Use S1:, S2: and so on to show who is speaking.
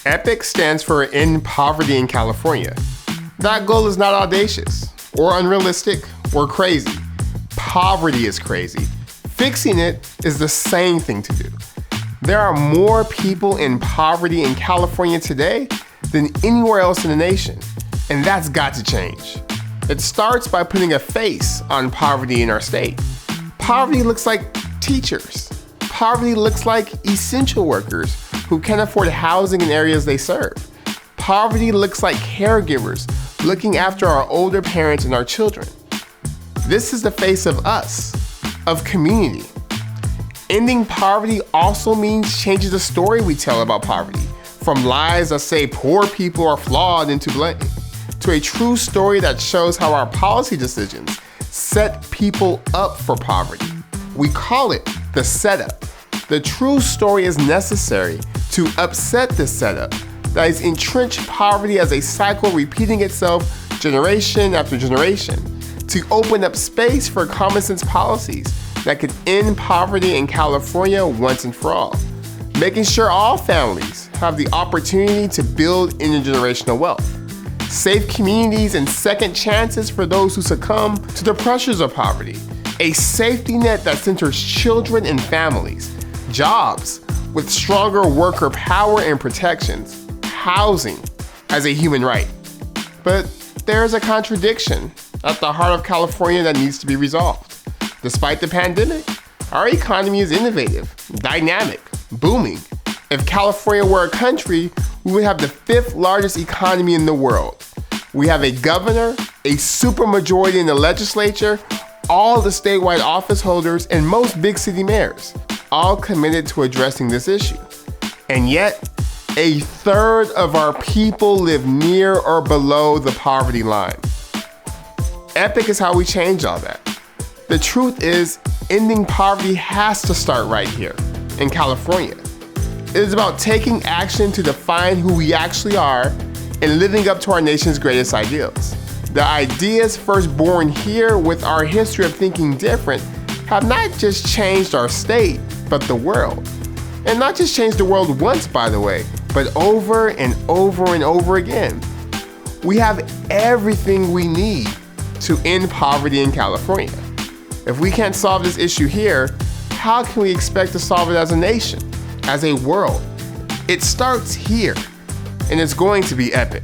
S1: EPIC stands for End Poverty in California. That goal is not audacious, or unrealistic, or crazy. Poverty is crazy. Fixing it is the sane thing to do. There are more people in poverty in California today than anywhere else in the nation, and that's got to change. It starts by putting a face on poverty in our state. Poverty looks like teachers. Poverty looks like essential workers who can't afford housing in areas they serve. Poverty looks like caregivers looking after our older parents and our children. This is the face of us, of community. Ending poverty also means changing the story we tell about poverty, from lies that say poor people are flawed into blame, to a true story that shows how our policy decisions set people up for poverty. We call it the setup. The true story is necessary to upset the setup that has entrenched poverty as a cycle repeating itself generation after generation, to open up space for common sense policies that could end poverty in California once and for all, making sure all families have the opportunity to build intergenerational wealth, safe communities and second chances for those who succumb to the pressures of poverty, a safety net that centers children and families, jobs with stronger worker power and protections, housing as a human right. But there's a contradiction at the heart of California that needs to be resolved. Despite the pandemic, our economy is innovative, dynamic, booming. If California were a country, we would have the 5th largest economy in the world. We have a governor, a supermajority in the legislature, all the statewide office holders, and most big city mayors, all committed to addressing this issue. And yet, 1/3 of our people live near or below the poverty line. EPIC is how we change all that. The truth is, ending poverty has to start right here, in California. It is about taking action to define who we actually are and living up to our nation's greatest ideals. The ideas first born here with our history of thinking different have not just changed our state, but the world. And not just changed the world once, by the way, but over and over and over again. We have everything we need to end poverty in California. If we can't solve this issue here, how can we expect to solve it as a nation, as a world? It starts here, and it's going to be epic.